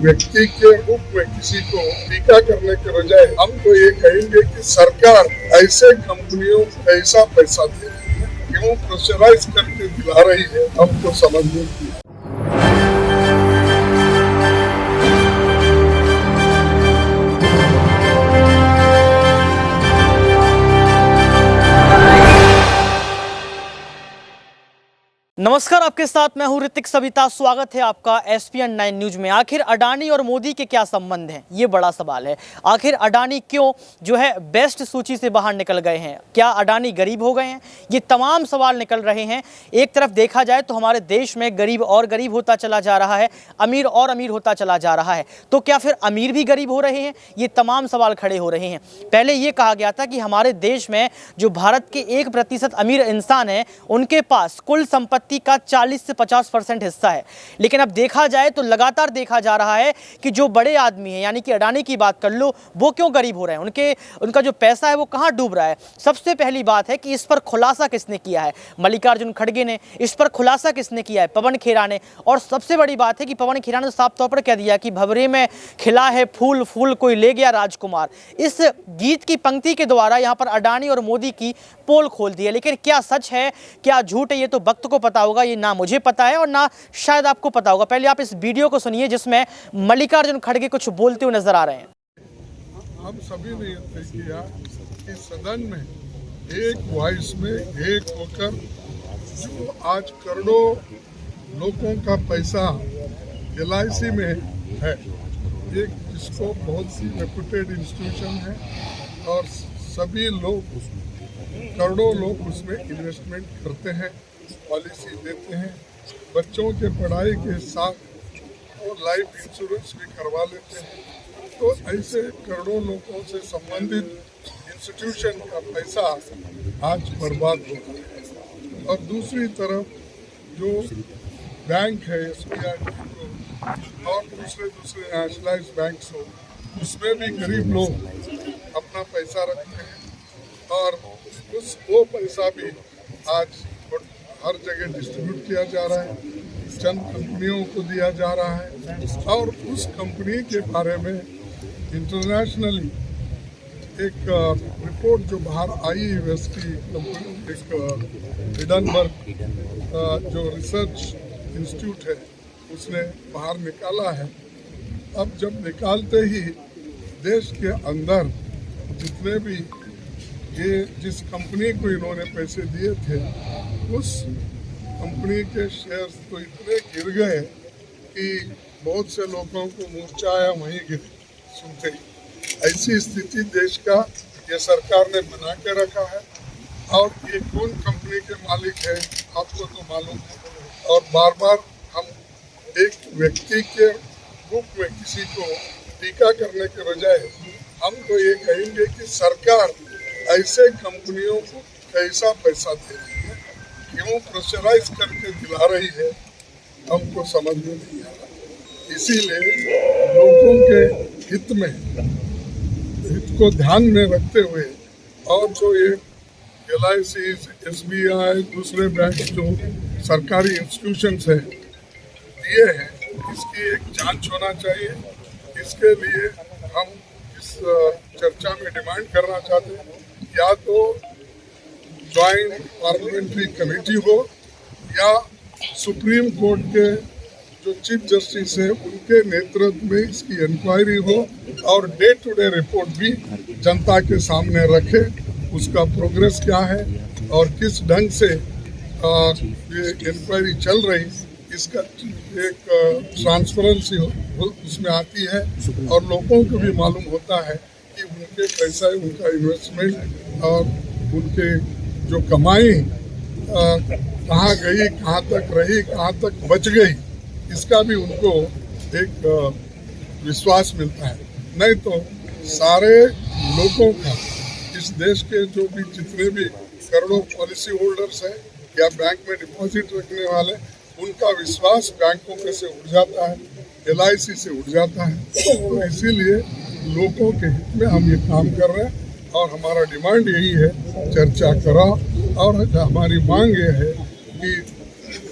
व्यक्ति के रूप में किसी को टीका करने के बजाय हम तो ये कहेंगे कि सरकार ऐसे कंपनियों को ऐसा पैसा दे रही है, क्यों प्रेशराइज करके दिला रही है, हमको समझ नहीं आता। नमस्कार, आपके साथ मैं हूं ऋतिक सविता। स्वागत है आपका SPN 9 न्यूज में। आखिर अडानी और मोदी के क्या संबंध हैं, ये बड़ा सवाल है। आखिर अडानी क्यों जो है बेस्ट सूची से बाहर निकल गए हैं? क्या अडानी गरीब हो गए हैं? ये तमाम सवाल निकल रहे हैं। एक तरफ देखा जाए तो हमारे देश में गरीब और गरीब होता चला जा रहा है, अमीर और अमीर होता चला जा रहा है। तो क्या फिर अमीर भी गरीब हो रहे हैं? ये तमाम सवाल खड़े हो रहे हैं। पहले ये कहा गया था कि हमारे देश में जो भारत के 1% अमीर इंसान हैं, उनके पास कुल संपत्ति का 40 से 50% हिस्सा है। लेकिन अब देखा जाए तो लगातार देखा जा रहा है कि जो बड़े आदमी हैं, यानी कि अडानी की बात कर लो, वो क्यों गरीब हो रहे हैं, उनका जो पैसा है वो कहां डूब रहा है। सबसे पहली बात है कि इस पर खुलासा किसने किया है? मल्लिकार्जुन खड़गे ने। इस पर खुलासा किसने किया है? पवन खेरा ने। और सबसे बड़ी बात है कि पवन खेरा ने साफ तौर पर कह दिया कि भंवरे में खिला है फूल, फूल कोई ले गया राजकुमार। इस गीत की पंक्ति के द्वारा यहाँ पर अडानी और मोदी की पोल खोल दी है। लेकिन क्या सच है, क्या झूठ है, ये तो वक्त को पता होगा। ये ना मुझे पता है और ना शायद आपको पता होगा। पहले आप इस वीडियो को सुनिए जिसमें मल्लिकार्जुन खड़गे कुछ बोलते हुए नजर आ रहे हैं। हम सभी ने तय किया कि सदन में एक वॉइस में एक होकर जो आज करोड़ों लोगों का पैसा LIC में है, एक जिसको बहुत सी रेपुटेड इंस्टीट्यूशन है और सभी लोग करोड़ों लोग उसमें इन्वेस्टमेंट करते हैं, पॉलिसी देते हैं, बच्चों के पढ़ाई के साथ और लाइफ इंश्योरेंस भी करवा लेते हैं। तो ऐसे करोड़ों लोगों से संबंधित इंस्टीट्यूशन का पैसा आज बर्बाद हो रहा है। और दूसरी तरफ जो बैंक है, SBI और दूसरे नेशनलाइज्ड बैंक हो, उसमें भी गरीब लोग अपना पैसा रखते हैं और वो पैसा भी आज हर जगह डिस्ट्रीब्यूट किया जा रहा है, चंद कंपनियों को दिया जा रहा है। और उस कंपनी के बारे में इंटरनेशनली एक रिपोर्ट जो बाहर आई यूनिवर्सिटी कंपनी, एक एडनबर्ग जो रिसर्च इंस्टीट्यूट है, उसने बाहर निकाला है। अब जब निकालते ही देश के अंदर जितने भी ये जिस कंपनी को इन्होंने पैसे दिए थे, उस कंपनी के शेयर्स तो इतने गिर गए कि बहुत से लोगों को मूर्छा आया वहीं गिर सुनते ही। ऐसी स्थिति देश का ये सरकार ने बना के रखा है। और ये कौन कंपनी के मालिक है आपको तो मालूम है। और बार बार हम एक व्यक्ति के रूप में किसी को टीका करने के बजाय हम तो ये कहेंगे कि सरकार ऐसे कंपनियों को कैसा पैसा दे रही है, क्यों प्रेशराइज करके दिला रही है, हमको समझ में नहीं आ रहा। इसीलिए लोगों के हित को ध्यान में रखते हुए और जो ये LIC, SBI, दूसरे बैंक जो सरकारी इंस्टीट्यूशंस हैं दिए हैं, इसकी एक जांच होना चाहिए। इसके लिए हम इस चर्चा में डिमांड करना चाहते हैं, या तो ज्वाइंट पार्लियामेंट्री कमेटी हो या सुप्रीम कोर्ट के जो चीफ जस्टिस है उनके नेतृत्व में इसकी इंक्वायरी हो और डे टू डे रिपोर्ट भी जनता के सामने रखे, उसका प्रोग्रेस क्या है और किस ढंग से ये इंक्वायरी चल रही, इसका एक ट्रांसपेरेंसी उसमें आती है और लोगों को भी मालूम होता है कि उनके पैसा, उनका इन्वेस्टमेंट और उनके जो कमाई कहाँ गई, कहाँ तक रही, कहाँ तक बच गई, इसका भी उनको एक विश्वास मिलता है। नहीं तो सारे लोगों का, इस देश के जो भी जितने भी करोड़ों पॉलिसी होल्डर्स हैं या बैंक में डिपॉजिट रखने वाले, उनका विश्वास बैंकों पे से उठ जाता है, LIC से उठ जाता है। तो इसीलिए लोगों के हित में हम ये काम कर रहे हैं और हमारा डिमांड यही है, चर्चा करा। और हमारी मांग ये है कि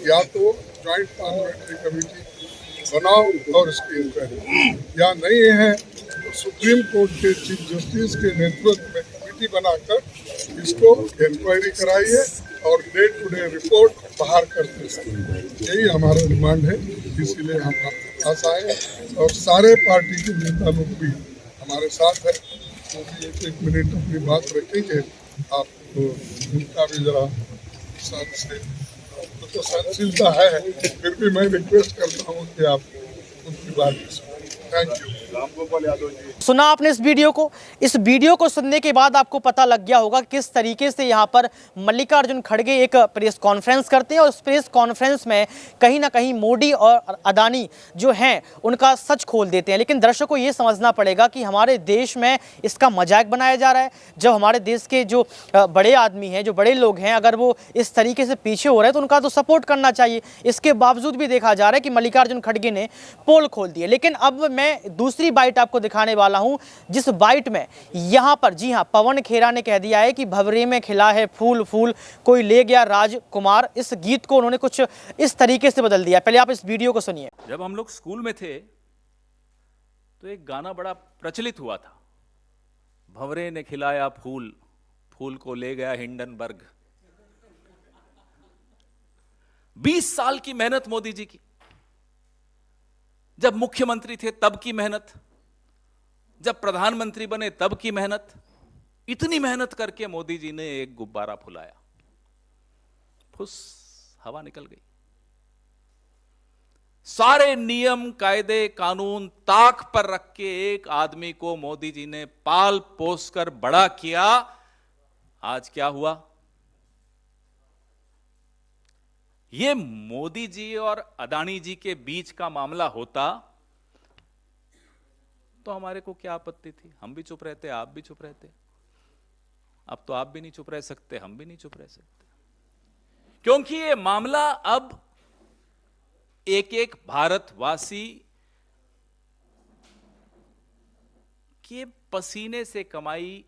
या तो ज्वाइंट पार्लियामेंट्री कमेटी बनाओ और इसकी इंक्वायरी, या नहीं है तो सुप्रीम कोर्ट के चीफ जस्टिस के नेतृत्व में कमेटी बनाकर इसको इंक्वायरी कराइए और डे टू डे रिपोर्ट बाहर करते हैं। यही हमारा डिमांड है, इसीलिए हम आपके पास आए और सारे पार्टी के नेता लोग भी हमारे साथ है। तो एक मिनट अपनी बात रखेंगे, आप उनका भी जरा तो सहनशीलता है, फिर भी मैं रिक्वेस्ट करता हूँ कि आप उनकी बात सुनें। Thank you. रामगोपाल यादव जी, सुना आपने इस वीडियो को। इस वीडियो को सुनने के बाद आपको पता लग गया होगा किस तरीके से यहाँ पर मल्लिकार्जुन खड़गे एक प्रेस कॉन्फ्रेंस करते हैं और उस प्रेस कॉन्फ्रेंस में कहीं ना कहीं मोदी और अडानी जो हैं उनका सच खोल देते हैं। लेकिन दर्शकों को ये समझना पड़ेगा कि हमारे देश में इसका मजाक बनाया जा रहा है। जब हमारे देश के जो बड़े आदमी हैं, जो बड़े लोग हैं, अगर वो इस तरीके से पीछे हो रहे हैं तो उनका तो सपोर्ट करना चाहिए। इसके बावजूद भी देखा जा रहा है कि मल्लिकार्जुन खड़गे ने पोल खोल दिए। लेकिन अब मैं दूसरी बाइट आपको दिखाने वाला हूं, जिस बाइट में यहां पर, जी हां, पवन खेरा ने कह दिया है कि भंवरे में खिला है फूल फूल, कोई ले गया राजकुमार। इस गीत को उन्होंने कुछ इस तरीके से बदल दिया। पहले आप इस वीडियो को सुनिए। जब हम लोग स्कूल में थे तो एक गाना बड़ा प्रचलित हुआ था, भंवरे ने खिलाया फूल, फूल को ले गया हिंडनबर्ग। 20 साल की मेहनत मोदी जी की, जब मुख्यमंत्री थे तब की मेहनत, जब प्रधानमंत्री बने तब की मेहनत, इतनी मेहनत करके मोदी जी ने एक गुब्बारा फुलाया, फुस हवा निकल गई। सारे नियम कायदे कानून ताक पर रख के एक आदमी को मोदी जी ने पाल पोस कर बड़ा किया। आज क्या हुआ? ये मोदी जी और अडानी जी के बीच का मामला होता तो हमारे को क्या आपत्ति थी? हम भी चुप रहते, आप भी चुप रहते। अब तो आप भी नहीं चुप रह सकते, हम भी नहीं चुप रह सकते, क्योंकि ये मामला अब एक एक भारतवासी के पसीने से कमाई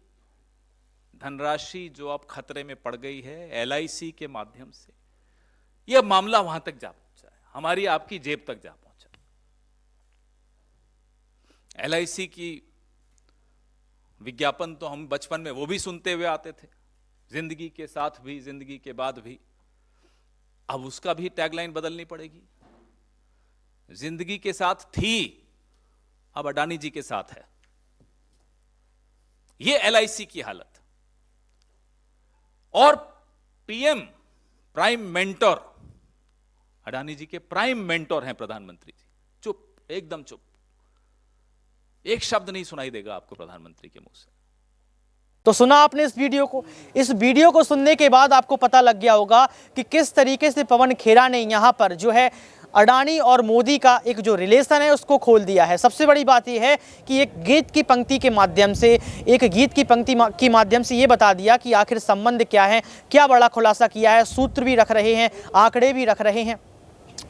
धनराशि जो अब खतरे में पड़ गई है LIC के माध्यम से, यह मामला वहां तक जा पहुंचा है, हमारी आपकी जेब तक जा पहुंचा। LIC की विज्ञापन तो हम बचपन में वो भी सुनते हुए आते थे, जिंदगी के साथ भी जिंदगी के बाद भी। अब उसका भी टैगलाइन बदलनी पड़ेगी। जिंदगी के साथ थी, अब अडानी जी के साथ है। ये LIC की हालत। और PM प्राइम मेंटोर, अडानी जी के प्राइम मेंटोर हैं प्रधानमंत्री जी। चुप, एकदम चुप, एक शब्द नहीं सुनाई देगा आपको प्रधानमंत्री के मुंह से। तो सुना आपने इस वीडियो को। इस वीडियो को सुनने के बाद आपको पता लग गया होगा कि किस तरीके से पवन खेरा ने यहाँ पर जो है अडानी और मोदी का एक जो रिलेशन है उसको खोल दिया है। सबसे बड़ी बात यह है कि एक गीत की पंक्ति के माध्यम से, एक गीत की पंक्ति के माध्यम से ये बता दिया कि आखिर संबंध क्या है, क्या बड़ा खुलासा किया है। सूत्र भी रख रहे हैं, आंकड़े भी रख रहे हैं।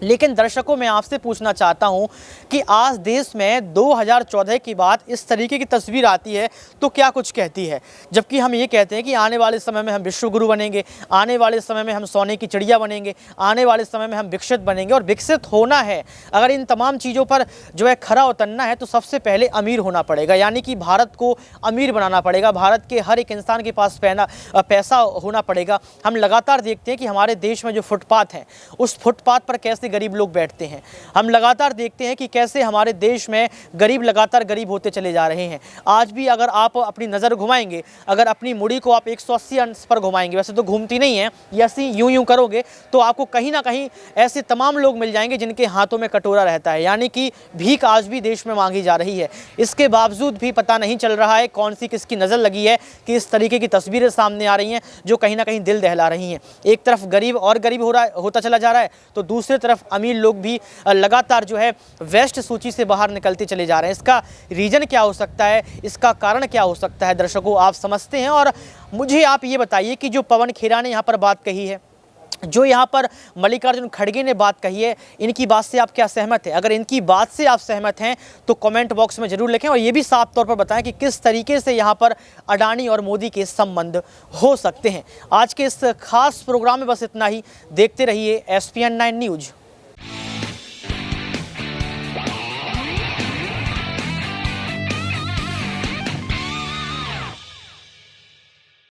लेकिन दर्शकों, मैं आपसे पूछना चाहता हूं कि आज देश में 2014 की बात इस तरीके की तस्वीर आती है तो क्या कुछ कहती है, जबकि हम ये कहते हैं कि आने वाले समय में हम विश्वगुरु बनेंगे, आने वाले समय में हम सोने की चिड़िया बनेंगे, आने वाले समय में हम विकसित बनेंगे। और विकसित होना है, अगर इन तमाम चीज़ों पर जो है खरा उतरना है तो सबसे पहले अमीर होना पड़ेगा, यानी कि भारत को अमीर बनाना पड़ेगा। भारत के हर एक इंसान के पास पैसा होना पड़ेगा। हम लगातार देखते हैं कि हमारे देश में जो फुटपाथ हैं, उस फुटपाथ पर कैसे गरीब लोग बैठते हैं। हम लगातार देखते हैं कि कैसे हमारे देश में गरीब लगातार गरीब होते चले जा रहे हैं। आज भी अगर आप अपनी नज़र घुमाएंगे, अगर अपनी मुड़ी को आप 180 अंश पर घुमाएंगे, वैसे तो घूमती नहीं है, ऐसी यूं करोगे तो आपको कहीं ना कहीं ऐसे तमाम लोग मिल जाएंगे जिनके हाथों में कटोरा रहता है, यानी कि भीख आज भी देश में मांगी जा रही है। इसके बावजूद भी पता नहीं चल रहा है कौन सी किसकी नज़र लगी है कि इस तरीके की तस्वीरें सामने आ रही हैं जो कहीं ना कहीं दिल दहला रही हैं। एक तरफ गरीब और गरीब होता चला जा रहा है, तो दूसरी तरफ अमीर लोग भी लगातार जो है वेस्ट सूची से बाहर निकलते चले जा रहे हैं। इसका रीजन क्या हो सकता है, इसका कारण क्या हो सकता है, दर्शकों आप समझते हैं। और मुझे आप ये बताइए कि जो पवन खेरा ने यहाँ पर बात कही है, जो यहाँ पर मल्लिकार्जुन खड़गे ने बात कही है, इनकी बात से आप क्या सहमत हैं? अगर इनकी बात से आप सहमत हैं तो कमेंट बॉक्स में जरूर लिखें और ये भी साफ तौर पर बताएं कि किस तरीके से यहाँ पर अडानी और मोदी के संबंध हो सकते हैं। आज के इस खास प्रोग्राम में बस इतना ही। देखते रहिए SPN9 न्यूज़।